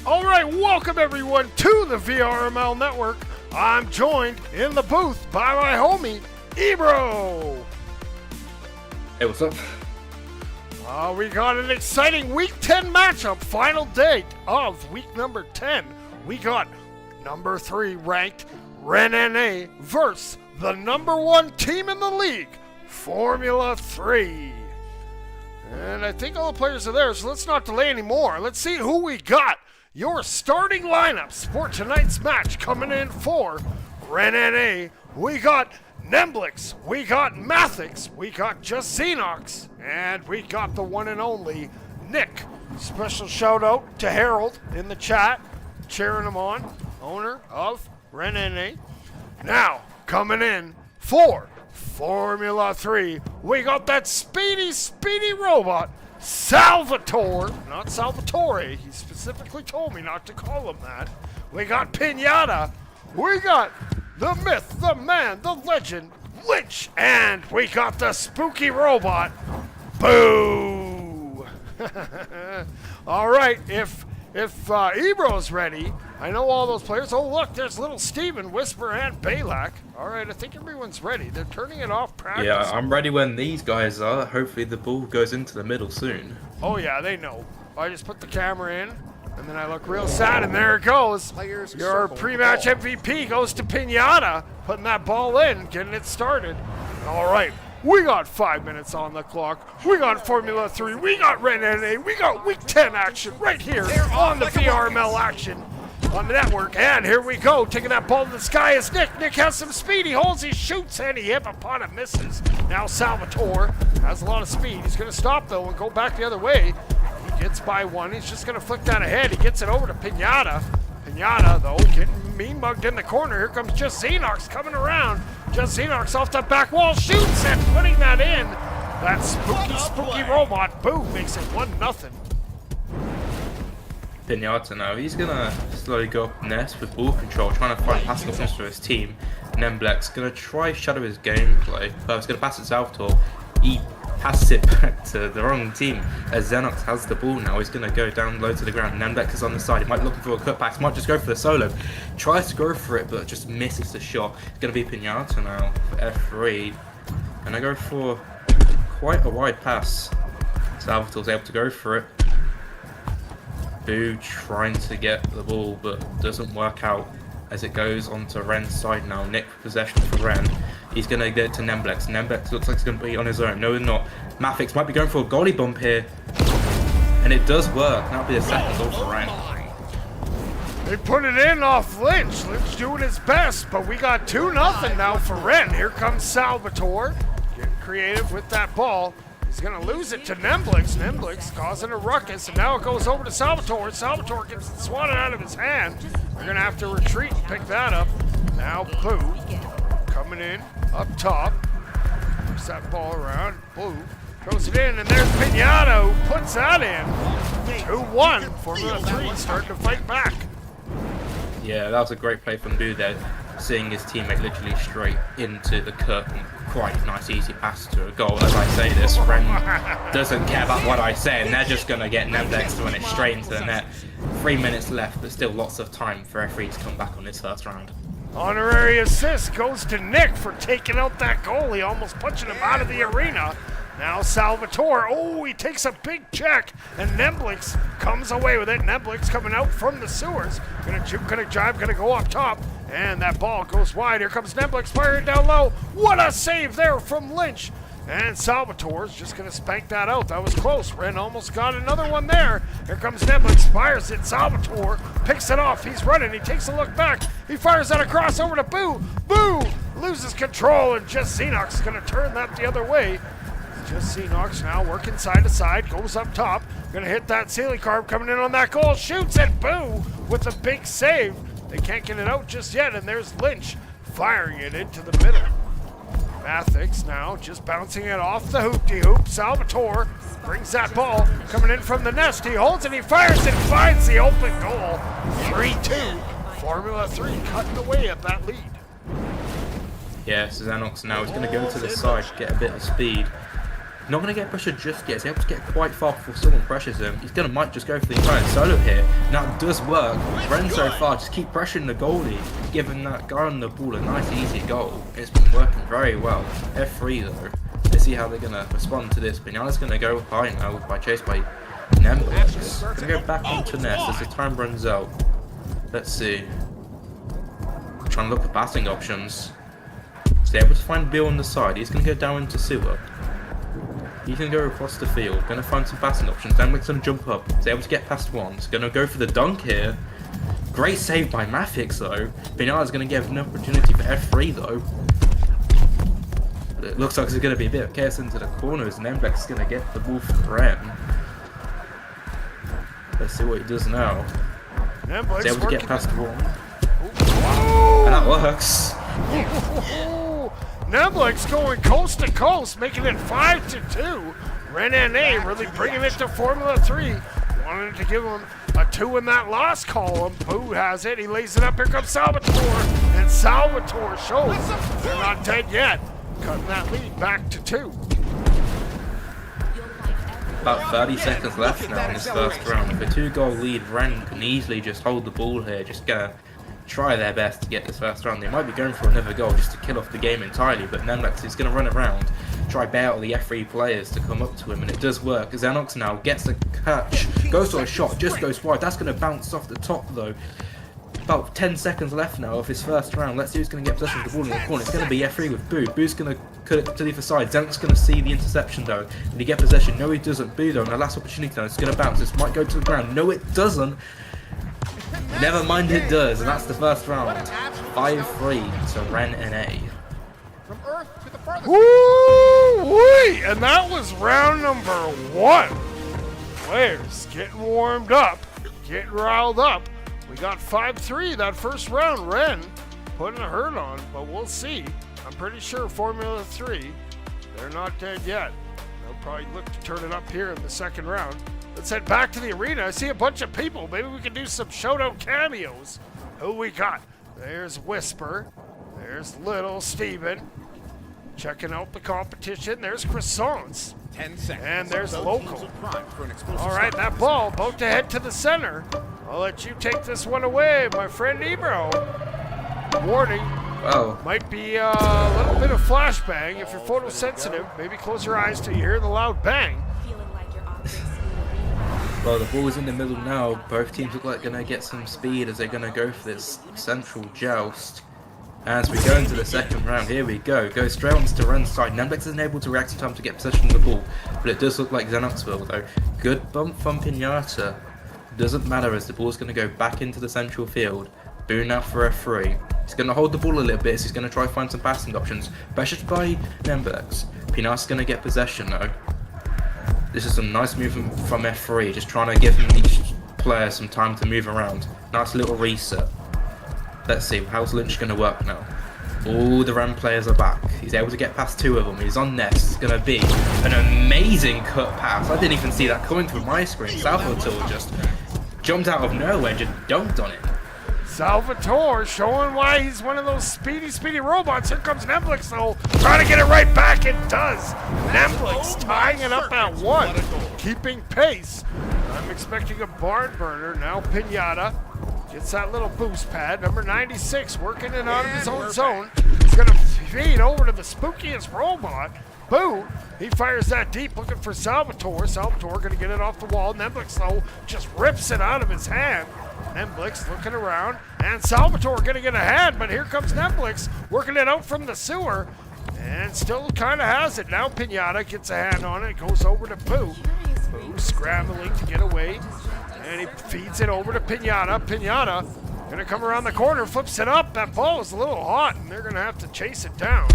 Alright, welcome everyone to the VRML network. I'm joined in the booth by my homie, Ebro. Hey, what's up? We got an exciting Week 10 matchup, final day of week number 10. We got number 3 ranked RenNA versus the number 1 team in the league, Formula 3. And I think all the players are there, so let's not delay anymore. Let's see who we got. Your starting lineups for tonight's match coming in for RenNA. We got Nemblix, we got Mathix, we got Just Xenox, and we got the one and only Nick. Special shout out to Harold in the chat, cheering him on, owner of RenNA. Now, coming in for Formula 3, we got that speedy robot, Salvatore, not Salvatore, he specifically told me not to call him that. We got Pinata, we got the myth, the man, the legend, Lynch, and we got the spooky robot, Boo! Alright, if Ebro's ready, I know all those players. Oh look, there's little Steven, Whisper, and Balak. Alright, I think everyone's ready. They're turning it off practice. Yeah, I'm ready when these guys are. Hopefully the ball goes into the middle soon. Oh yeah, they know. I just put the camera in, and then I look real sad, and there it goes. Your pre-match MVP goes to Pinata, putting that ball in, getting it started. Alright, we got 5 minutes on the clock. We got Formula 3, we got RenNA, we got Week 10 action right here on the VRML action on the network. And here we go, taking that ball to the sky is Nick. Nick has some speed, he holds, he shoots, and he hip upon it misses. Now Salvatore has a lot of speed. He's going to stop though and go back the other way. He gets by one, he's just going to flick that ahead. He gets it over to Pinata. Pinata though, getting mean mugged in the corner. Here comes Just Xenox coming around. Just Xenox off the back wall, shoots, and putting that in. That spooky robot, boom, makes it 1-0. Pinata now, he's gonna slowly go up nest with ball control, trying to find passing options for his team. Nemblex gonna try shadow his gameplay, but he's gonna pass it to Salvatore. He passes it back to the wrong team as Xenox has the ball now. He's gonna go down low to the ground. Nemblex is on the side, he might be looking for a cutback, might just go for the solo. Tries to go for it, but just misses the shot. It's gonna be Pinata now for F3. And I go for quite a wide pass. Salvatore's able to go for it. Boo trying to get the ball, but doesn't work out as it goes onto Ren's side now. Nick possession for Ren. He's going to get it to Nemblex. Nemblex looks like he's going to be on his own. No, not. Mathix might be going for a goalie bump here. And it does work. That'll be a second goal for Ren. They put it in off Lynch. Lynch doing his best, but we got 2-0 now for Ren. Here comes Salvatore. Getting creative with that ball. He's going to lose it to Nemblix. Nemblix causing a ruckus, and now it goes over to Salvatore. Salvatore gets it swatted out of his hand. They're going to have to retreat and pick that up. Now Boo coming in up top. Moves that ball around. Boo throws it in, and there's Pinata who puts that in. 2-1. Formula 3 starting to fight back. Yeah, that was a great play from Boo there. Seeing his teammate literally straight into the curtain. Quite nice, easy pass to a goal. As I say this, Ren doesn't care about what I say, and they're just going to get Nemblex to run it straight into the net. 3 minutes left, but still lots of time for referee to come back on this first round. Honorary assist goes to Nick for taking out that goalie, almost punching him out of the arena. Now Salvatore, oh, he takes a big check, and Nemblix comes away with it. Nemblix coming out from the sewers. Gonna juke, gonna jive, gonna go up top, and that ball goes wide. Here comes Nemblix firing down low. What a save there from Lynch. And Salvatore's just gonna spank that out. That was close. Ren almost got another one there. Here comes Nemblix, fires it. Salvatore picks it off. He's running. He takes a look back. He fires that across over to Boo. Boo loses control, and Just Xenox is gonna turn that the other way. Just Xenox now working side to side, goes up top, gonna hit that ceiling carb coming in on that goal, shoots at Boo with a big save. They can't get it out just yet, and there's Lynch firing it into the middle. Mathix now just bouncing it off the hoop-de-hoop. Salvatore brings that ball coming in from the nest. He holds it, he fires it, finds the open goal. 3-2, Formula 3 cutting away at that lead. Yeah, so Xenox now is going to go to the side, get a bit of speed. Not going to get pressured just yet. He's able to get quite far before someone pressures him. He's going to might just go for the entire solo here. Now it does work. Ren so far, just keep pressuring the goalie, giving that guy on the ball a nice easy goal. It's been working very well. F3 though. Let's see how they're going to respond to this. Pinata's going to go high now by chased by Nemblix. Going to go back onto Nest as the time runs out. Let's see. Trying to look for passing options. He's able to find Bill on the side. He's going to go down into sewer. He can go across the field, going to find some passing options, then we're going to jump up. He's able to get past one. He's going to go for the dunk here. Great save by Mafix though. Pinata's going to give an opportunity for F3 though. But it looks like there's going to be a bit of chaos into the corners, and Nemblix is going to get the ball from Ren. Let's see what he does now. He's able to get past one. And that works. Nemblix going coast to coast, making it 5-2. Ren NA really bringing it to Formula 3. Wanted to give him a 2 in that loss column. Boo has it. He lays it up. Here comes Salvatore. And Salvatore shows they're not dead yet. Cutting that lead back to 2. About 30 seconds left now in this first round. With a 2-goal lead, Ren can easily just hold the ball here. Just gonna try their best to get this first round. They might be going for another goal just to kill off the game entirely, but Nemblix is going to run around, try bail out the F3 players to come up to him, and it does work. Xenox now gets the catch, goes for a shot, just goes wide. That's going to bounce off the top though. About 10 seconds left now of his first round. Let's see who's going to get possession of the ball in the corner. It's going to be F3 with Boo. Boo's going to cut it to the other side. Xenox is going to see the interception though. Did he get possession? No, he doesn't. Boo though, and the last opportunity now. It's going to bounce. This might go to the ground. No, it doesn't. Never mind, it does, and that's the first round. 5-3 to Ren NA. Woo-wee! And that was round number 1. Players getting warmed up, getting riled up. We got 5-3 that first round. Ren putting a hurt on, but we'll see. I'm pretty sure Formula 3, they're not dead yet. They'll probably look to turn it up here in the second round. Let's head back to the arena. I see a bunch of people. Maybe we can do some showdown cameos. Who we got? There's Whisper. There's Little Steven. Checking out the competition. There's Croissants. 10 seconds. And there's Local. All right, that ball about to head to the center. I'll let you take this one away, my friend Ebro. Warning. Oh. Might be a little bit of flashbang. If you're photosensitive, maybe close your eyes till you hear the loud bang. Well, the ball's in the middle now. Both teams look like they're going to get some speed as they're going to go for this central joust. As we go into the second round, here we go. Go straight on to Ren's side. Nemblix isn't able to react in time to get possession of the ball, but it does look like Xenox will though. Good bump from Pinata. Doesn't matter as the ball's going to go back into the central field. Boo now for F3. He's going to hold the ball a little bit as he's going to try to find some passing options. Pressured by Nemblix. Pinata's going to get possession though. This is some nice movement from F3, just trying to give each player some time to move around. Nice little reset. Let's see, how's Lynch going to work now? All the Ram players are back. He's able to get past 2 of them. He's on nest. It's going to be an amazing cut pass. I didn't even see that coming through my screen. Salvatore just jumped out of nowhere and just dunked on it. Salvatore showing why he's one of those speedy robots. Here comes Nemblix though, trying to get it right back. It does. Nemblix tying it up at 1, keeping pace. I'm expecting a barn burner now. Pinata Gets that little boost pad. Number 96 working it out of his own zone. He's going to feed over to the spookiest robot. Boo! He fires that deep looking for Salvatore. Salvatore going to get it off the wall. Nemblix, though, just rips it out of his hand. Nemblix looking around. And Salvatore going to get a hand, but here comes Nemblix working it out from the sewer. And still kind of has it. Now Pinata gets a hand on it. Goes over to Boo. Boo scrambling to get away. And he feeds it over to Pinata. Pinata gonna come around the corner, flips it up. That ball is a little hot, and they're gonna have to chase it down.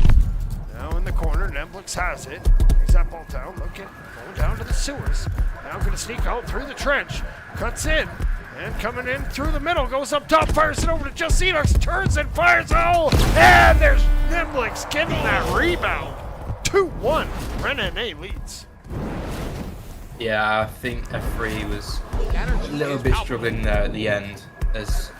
Now in the corner, Nemblix has it. Brings that ball down, looking, going down to the sewers. Now gonna sneak out through the trench. Cuts in, and coming in through the middle, goes up top, fires it over to Just Enox, turns and fires. Oh, and there's Nemblix getting that rebound. 2-1, René leads. Yeah, I think F3 was a little bit struggling there at the end as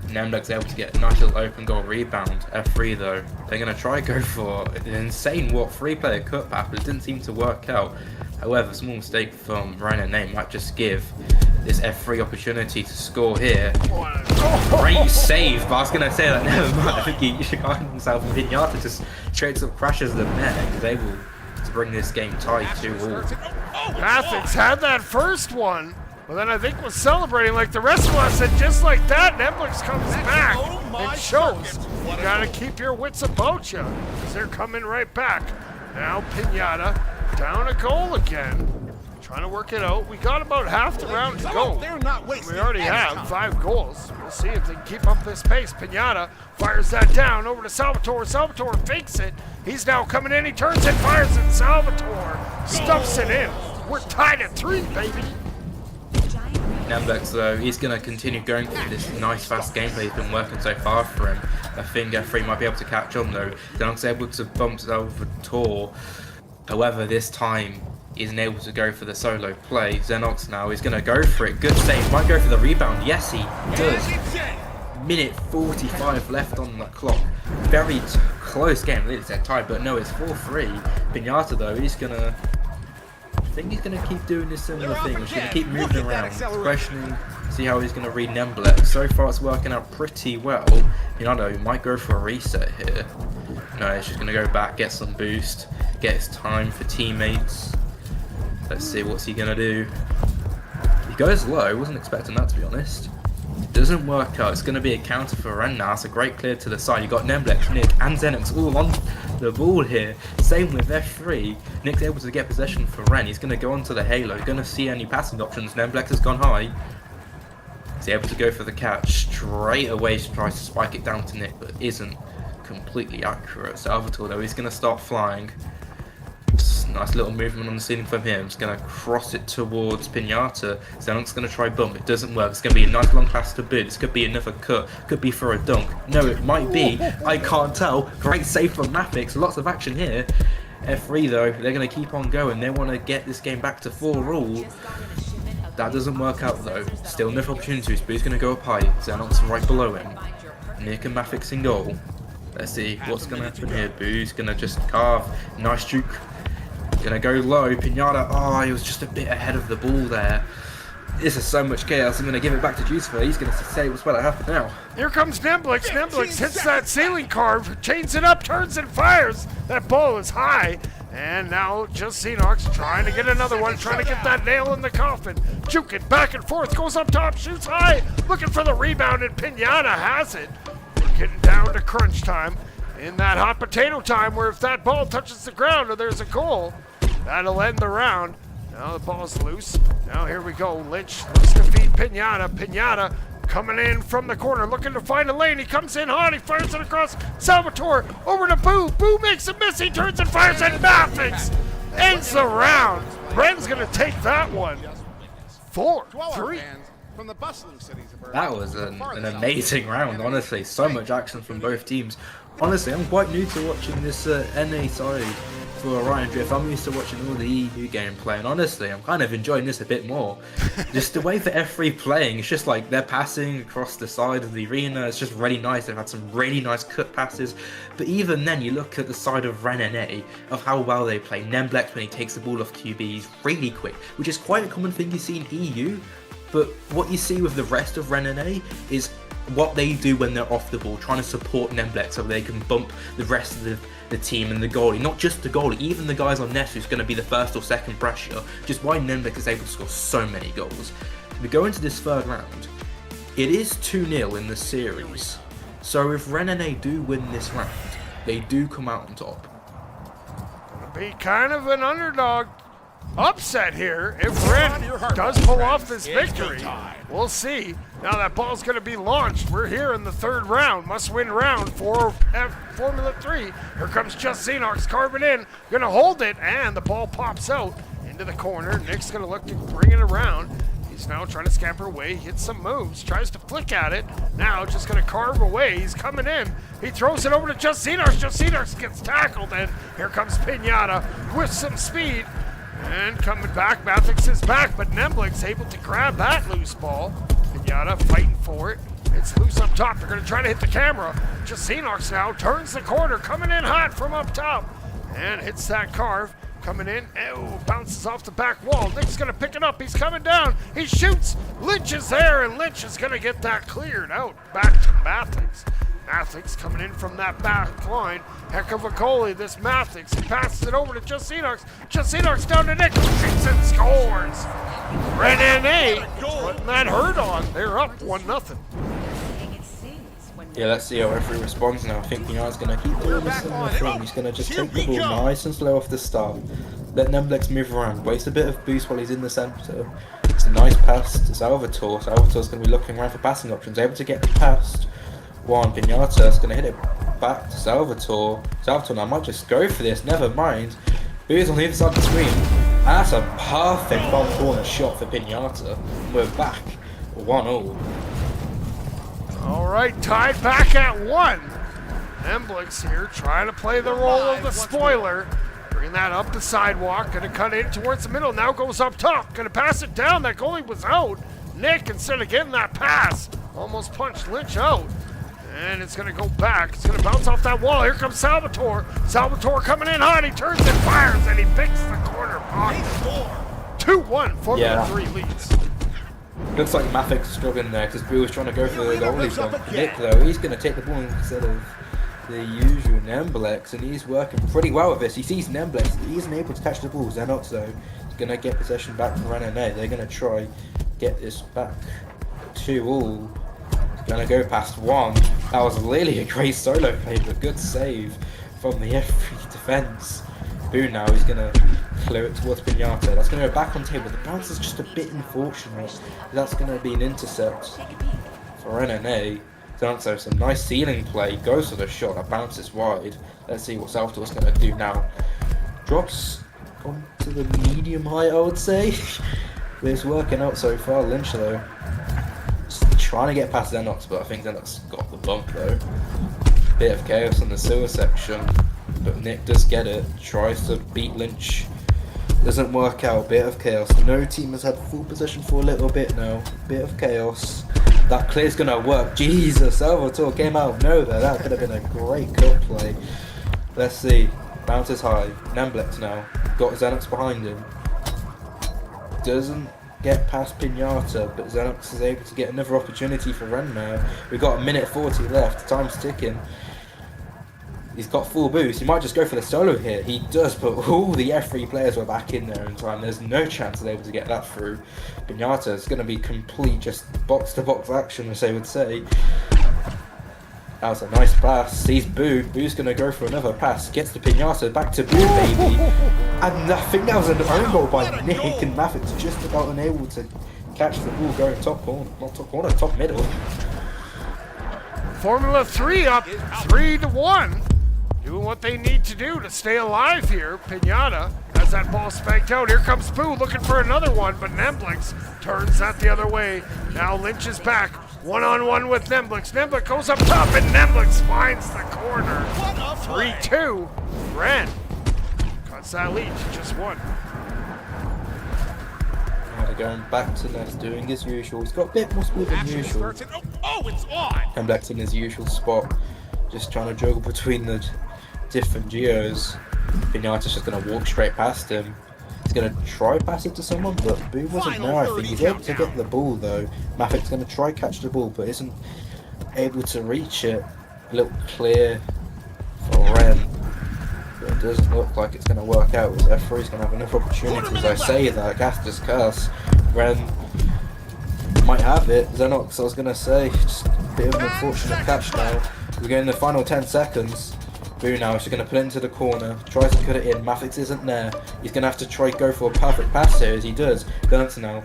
Nemblix able to get a nice little open goal rebound. F3 though, they're going to try go for an insane three-player cut pass, but it didn't seem to work out. However, a small mistake from René might just give this F3 opportunity to score here. Great save, but I was going to say that never mind. I think he should find himself and Pinata just straight up crashes the net and is able to bring this game tied 2-2. Mathix had that first one, but then I think was celebrating like the rest of us, and just like that, Nemblix comes back and shows you gotta keep your wits about you, because they're coming right back. Now Pinata down a goal again, trying to work it out. We got about half the round to go. We already have 5 goals. We'll see if they can keep up this pace. Pinata fires that down over to Salvatore. Salvatore fakes it. He's now coming in. He turns and fires it. Salvatore stuffs it in. We're tied at 3, baby. Nemblix though, he's going to continue going through this nice fast gameplay he's been working so far for him. I think F3 might be able to catch on though. Xenox able to bump Salvatore. However, this time he isn't able to go for the solo play. Xenox now is going to go for it. Good save. Might go for the rebound. Yes, he does. Minute 45 left on the clock. Very close game. Really said tied, but no, it's 4-3. Pinata though, he's going to... I think he's going to keep doing this similar thing. He's going to keep moving around, questioning, see how he's going to read Nemblix. So far it's working out pretty well. Pinata might go for a reset here. No, he's just going to go back, get some boost, get his time for teammates. Let's see what's he going to do. He goes low, wasn't expecting that to be honest. Doesn't work out. It's going to be a counter for Ren now. It's a great clear to the side. You got Nemblix, Nick, and Xenox all on the ball here. Same with F3. Nick's able to get possession for Ren. He's going to go onto the Halo. Going to see any passing options. Nemblix has gone high. He's able to go for the catch. Straight away tries to spike it down to Nick, but isn't completely accurate. Salvatore though, he's going to start flying. Nice little movement on the ceiling from him. He's going to cross it towards Pinata. Xenox going to try bump. It doesn't work. It's going to be a nice long pass to Boo. This could be another cut. Could be for a dunk. No, it might be. I can't tell. Great save from Mathix. Lots of action here. F3 though, they're going to keep on going. They want to get this game back to 4-all. That doesn't work out though. Still enough opportunities. Boo's going to go up high. Xenox right below him. Nick and Mathix in goal. Let's see what's going to happen here. Boo's going to just carve. Nice juke. Gonna go low. Pinata, oh, he was just a bit ahead of the ball there. This is so much chaos. I'm gonna give it back to Juicefer. He's gonna say what's about to happen now. Here comes Nemblix. Nemblix hits that ceiling carve, chains it up, turns and fires. That ball is high. And now just Xenox trying to get another one, trying to get that nail in the coffin. Juke it back and forth, goes up top, shoots high, looking for the rebound, and Pinata has it. We're getting down to crunch time. In that hot potato time where if that ball touches the ground or there's a goal, that'll end the round. Now the ball's loose. Now here we go. Lynch looks to feed Pinata. Pinata coming in from the corner, looking to find a lane. He comes in hot. He fires it across Salvatore. Over to Boo. Boo makes a miss. He turns and fires at Mathix. Ends the round. Bren's going to take that one. 4-3. That was an amazing round, honestly. So much action from both teams. Honestly, I'm quite new to watching this NA side for Orion Drift. I'm used to watching all the EU gameplay, and honestly, I'm kind of enjoying this a bit more. Just the way that F3 playing, it's just like they're passing across the side of the arena. It's just really nice. They've had some really nice cut passes. But even then, you look at the side of René, of how well they play. Nemblix, when he takes the ball off QB, he's really quick, which is quite a common thing you see in EU. But what you see with the rest of Renane is what they do when they're off the ball, trying to support Nemblex so they can bump the rest of the team and the goalie. Not just the goalie, even the guys on Ness who's going to be the first or second pressure. Just why Nemblex is able to score so many goals. We go into this third round. It is 2-0 in the series. So if Renane do win this round, they do come out on top. Be kind of an underdog upset here if Ren does pull off this victory. We'll see. Now that ball's going to be launched. We're here in the third round. Must win round for Formula 3. Here comes Just Xenox carving in. Going to hold it, and the ball pops out into the corner. Nick's going to look to bring it around. He's now trying to scamper away, hits some moves, tries to flick at it. Now just going to carve away. He's coming in. He throws it over to Just Xenox. Just Xenox gets tackled, and here comes Pinata with some speed. And coming back, Mathix is back, but Nemblex able to grab that loose ball. Pinata fighting for it. It's loose up top. They're going to try to hit the camera. Just Xenox now turns the corner, coming in hot from up top. And hits that carve. Coming in, bounces off the back wall. Nick's gonna pick it up, he's coming down, he shoots, Lynch is there, and Lynch is gonna get that cleared out. Back to Mathix. Mathix coming in from that back line. Heck of a goalie, this Mathix. He passes it over to Just Xenox. Just Xenox down to Nick, shoots and scores. Renane putting that hurt on. They're up 1-0. Yeah, let's see how everybody responds now. I think Pinata's going to keep doing the similar thing. He's going to just take the ball nice and slow off the start. Let Nemblex move around. Waste a bit of boost while he's in the centre. It's a nice pass to Salvatore. Salvatore's going to be looking around for passing options. Able to get past one. Pinata's going to hit it back to Salvatore. Salvatore now might just go for this. Never mind. Boo's on the other side of the screen. And that's a perfect bottom corner shot for Pinata. We're back 1-0. All right, tied back at 1. Nemblex here trying to play the role of the spoiler. Bring that up the sidewalk, gonna cut in towards the middle, now goes up top, gonna pass it down, that goalie was out. Nick, instead of getting that pass, almost punched Lynch out. And it's gonna go back, it's gonna bounce off that wall, here comes Salvatore. Salvatore coming in hot, he turns and fires, and he picks the corner pocket. 2-1, Formula 3 leads. Looks like Mathix is struggling there because Boo was trying to go for the goalie bump. Nick though, he's going to take the ball instead of the usual Nemblex, and he's working pretty well with this. He sees Nemblex, he isn't able to catch the ball. Xenox though is going to get possession back from Renane. They're going to try get this back 2-2. He's going to go past 1. That was really a great solo play, but good save from the F3 defence. Boo now is going to clear it towards Pinata. That's going to go back on table. The bounce is just a bit unfortunate. That's going to be an intercept for Renane. So some nice ceiling play. Goes for the shot. That bounces wide. Let's see what Salvatore's going to do now. Drops onto the medium height, I would say. But it's working out so far. Lynch though, just trying to get past Xenox, but I think Xenox got the bump though. Bit of chaos in the sewer section. But Nick does get it, tries to beat Lynch, doesn't work out, bit of chaos. No team has had full possession for a little bit now, bit of chaos. That clear's gonna work, Jesus, Salvatore came out of nowhere, that could have been a great cut play. Let's see, bounces high, Nemblex now, got Xenox behind him. Doesn't get past Pinata, but Xenox is able to get another opportunity for Ren now. We've got 1:40 left, time's ticking. He's got full boost, he might just go for the solo here. He does, but all the F3 players were back in there in time. There's no chance they're able to get that through. Pinata is going to be complete, just box-to-box action, as they would say. That was a nice pass. Sees Boo. Boo's going to go for another pass. Gets to Pinata. Back to Boo, baby. And I think that was an own goal by Nick, and Mathix just about unable to catch the ball going top corner. Not top corner, top middle. Formula 3 up 3-1. Doing what they need to do to stay alive here. Pinata has that ball spanked out. Here comes Boo looking for another one, but Nemblex turns that the other way. Now Lynch is back. One-on-one with Nemblex. Nemblex goes up top, and Nemblex finds the corner. 3-2. Ren cuts that lead to just 1. Going back to Ness, doing his usual. He's got a bit more speed than usual. Oh, it's on! Nemblex in his usual spot, just trying to juggle between the different geos. Pinata's just going to walk straight past him. He's going to try pass it to someone, but Boo wasn't there, I think. He's able to get the ball, though. Mafic's going to try catch the ball, but isn't able to reach it. A little clear for Ren. But it doesn't look like it's going to work out, as F3's going to have enough opportunities. I say that, Gaster's curse. Ren might have it. Xenox, I was going to say, just a bit of an unfortunate catch now. We're getting the final 10 seconds. Boo now is going to put it into the corner, tries to cut it in. Mafix isn't there. He's going to have to try go for a perfect pass here, as he does. Guns now.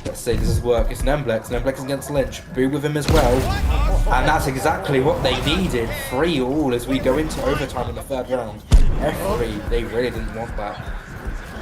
Let's see, does this work? It's Nemblex. Nemblex is against Lynch. Boo with him as well. And that's exactly what they needed. 3-all as we go into overtime in the third round. F3, they really didn't want that.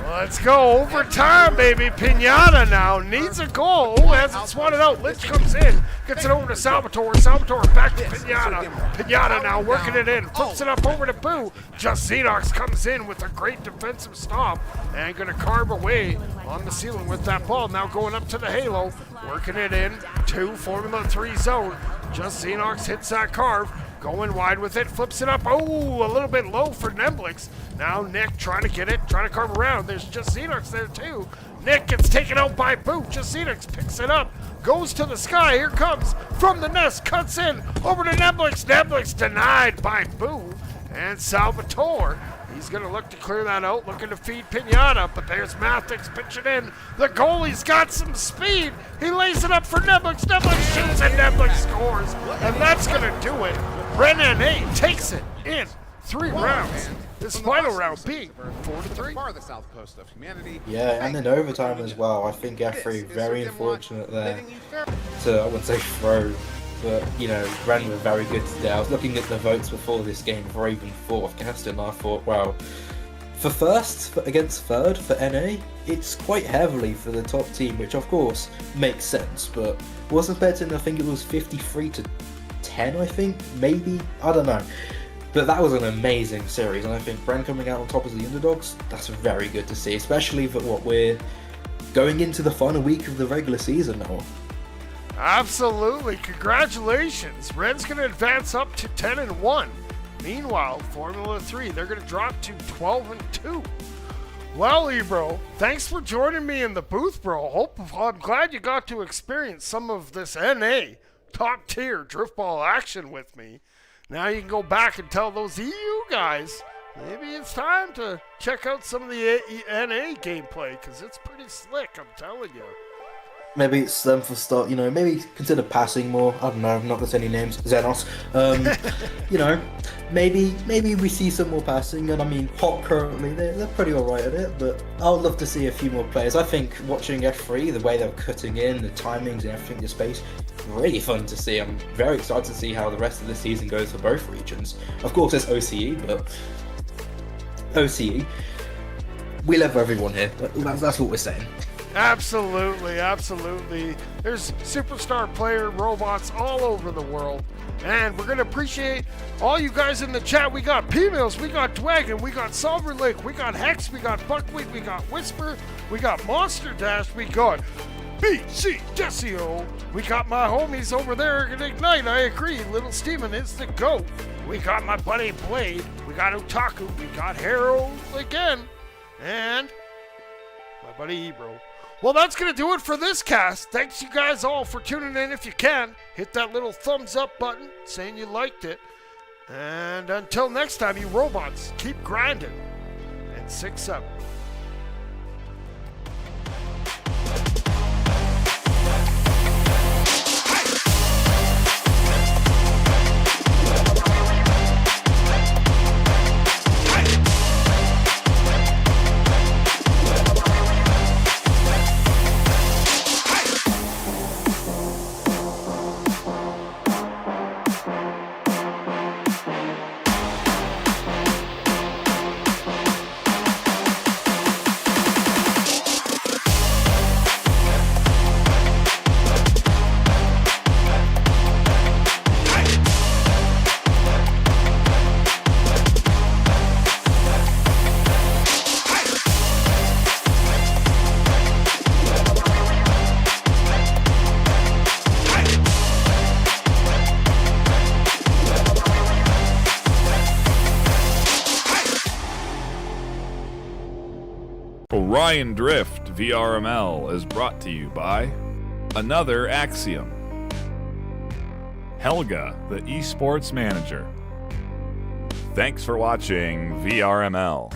Let's go, overtime, baby. Pinata now needs a goal. Has it swatted out. Lynch comes in, gets it over to Salvatore. Salvatore back to Pinata. Pinata now working it in, flips it up over to Boo. Just Xenox comes in with a great defensive stop and gonna carve away on the ceiling with that ball. Now going up to the halo, working it in to Formula 3 zone. Just Xenox hits that carve. Going wide with it, flips it up. Oh, a little bit low for Nemblix. Now Nick trying to get it, trying to carve around. There's just Xenox there too. Nick gets taken out by Boo. Just Xenox picks it up, goes to the sky. Here comes from the nest, cuts in over to Nemblix. Nemblix denied by Boo. And Salvatore, he's going to look to clear that out, looking to feed Pinata, but there's Mathix pitching in. The goalie's got some speed. He lays it up for Nemblix. Nemblix shoots and Nemblix scores. And that's going to do it. Renan takes it in 3 rounds. This final round being 4-3. Yeah, and in overtime as well. I think F3 very unfortunate there to, I wouldn't say throw, but, you know, Ren were very good today. I was looking at the votes before this game for even fourth cast, and I thought, wow, for first against third for NA, it's quite heavily for the top team, which of course makes sense, but wasn't betting, I think it was 53-10, I think, maybe, I don't know. But that was an amazing series, and I think Ren coming out on top as the underdogs, that's very good to see, especially for what we're going into the final week of the regular season now. Absolutely, congratulations. Ren's going to advance up to 10-1. Meanwhile, Formula 3, they're going to drop to 12-2. Well, Ebro, thanks for joining me in the booth, bro. I'm glad you got to experience some of this NA top tier driftball action with me. Now you can go back and tell those EU guys, maybe it's time to check out some of the NA gameplay, because it's pretty slick, I'm telling you. Maybe it's them for start, you know, maybe consider passing more. I don't know, not that any names, Xenos. You know, maybe we see some more passing, and I mean, Hot currently, they're pretty alright at it, but I would love to see a few more players. I think watching F3, the way they're cutting in, the timings and everything, the space, really fun to see. I'm very excited to see how the rest of the season goes for both regions. Of course, there's OCE, but OCE, we love everyone here. That's what we're saying. Absolutely, absolutely. There's superstar player robots all over the world. And we're going to appreciate all you guys in the chat. We got P-Mills, we got Dwagon, we got Silver Lake, we got Hex, we got Buckwheat, we got Whisper, we got Monster Dash, we got BC Decio. We got my homies over there at Ignite. I agree, Little Steven is the GOAT. We got my buddy Blade, we got Otaku, we got Harold again, and my buddy Ebro. Well, that's going to do it for this cast. Thanks you guys all for tuning in. If you can, hit that little thumbs up button saying you liked it. And until next time, you robots, keep grinding. And 6-7. Orion Drift VRML is brought to you by Another Axiom, Helga, the esports manager. Thanks for watching VRML.